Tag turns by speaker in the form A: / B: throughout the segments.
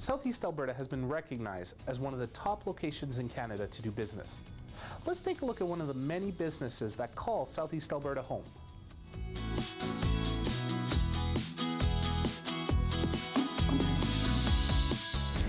A: Southeast Alberta has been recognized as one of the top locations in Canada to do business. Let's take a look at one of the many businesses that call Southeast Alberta home.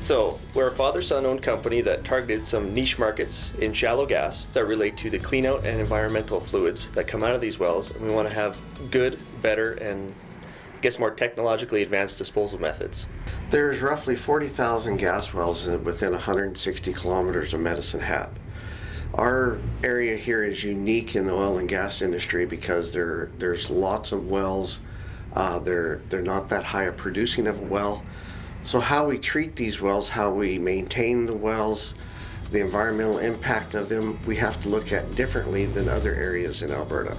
B: So, we're a father-son owned company that targeted some niche markets in shallow gas that relate to the cleanout and environmental fluids that come out of these wells, and we want to have good, better, and I guess more technologically advanced disposal methods.
C: There's roughly 40,000 gas wells within 160 kilometers of Medicine Hat. Our area here is unique in the oil and gas industry because there's lots of wells. They're not that high a producing of a well. So how we treat these wells, how we maintain the wells, the environmental impact of them, we have to look at differently than other areas in Alberta.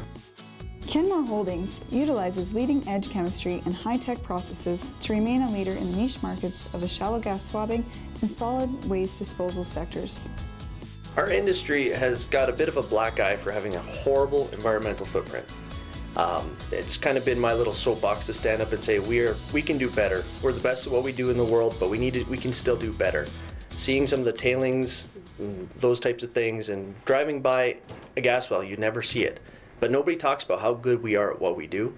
D: Kenmore Holdings utilizes leading-edge chemistry and high-tech processes to remain a leader in the niche markets of the shallow gas swabbing and solid waste disposal sectors.
B: Our industry has got a bit of a black eye for having a horrible environmental footprint. It's kind of been my little soapbox to stand up and say we can do better. We're the best at what we do in the world, but we can still do better. Seeing some of the tailings, those types of things, and driving by a gas well, you never see it. But nobody talks about how good we are at what we do.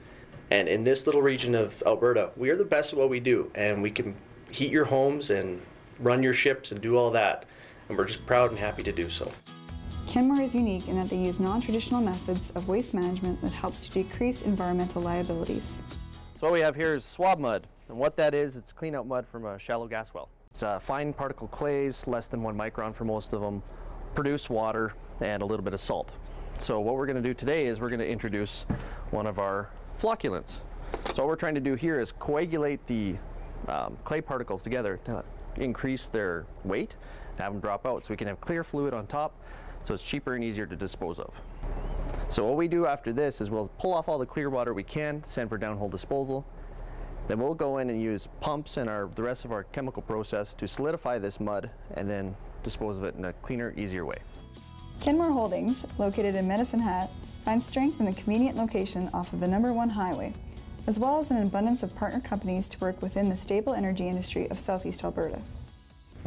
B: And in this little region of Alberta, we are the best at what we do, and we can heat your homes and run your ships and do all that. And we're just proud and happy to do so.
D: Kenmore is unique in that they use non-traditional methods of waste management that helps to decrease environmental liabilities.
E: So what we have here is swab mud, and what that is, it's clean out mud from a shallow gas well. It's fine particle clays, less than 1 micron for most of them, produce water and a little bit of salt. So what we're going to do today is we're going to introduce one of our flocculants. So what we're trying to do here is coagulate the clay particles together to increase their weight, have them drop out so we can have clear fluid on top, so it's cheaper and easier to dispose of. So what we do after this is we'll pull off all the clear water we can, send for downhole disposal. Then we'll go in and use pumps and the rest of our chemical process to solidify this mud and then dispose of it in a cleaner, easier way.
D: Kenmore Holdings, located in Medicine Hat, finds strength in the convenient location off of the #1 highway, as well as an abundance of partner companies to work within the stable energy industry of Southeast Alberta.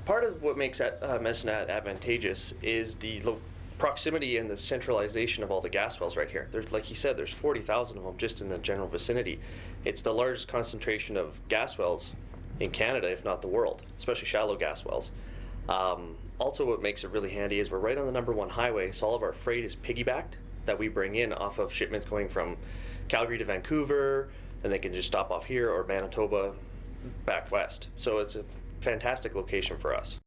B: Part of what makes Medicine Hat advantageous is the proximity and the centralization of all the gas wells right here. There's, like he said, there's 40,000 of them just in the general vicinity. It's the largest concentration of gas wells in Canada, if not the world, especially shallow gas wells. Also, what makes it really handy is we're right on the #1 highway, so all of our freight is piggybacked that we bring in off of shipments going from Calgary to Vancouver, and they can just stop off here, or Manitoba back west. So it's a fantastic location for us.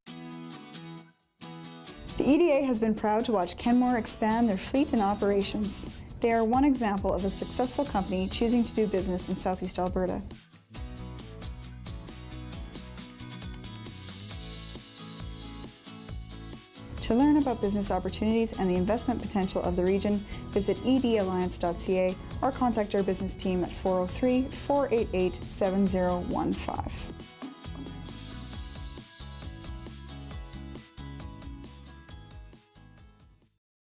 D: The EDA has been proud to watch Kenmore expand their fleet and operations. They are one example of a successful company choosing to do business in Southeast Alberta. To learn about business opportunities and the investment potential of the region, visit edalliance.ca or contact our business team at 403-488-7015.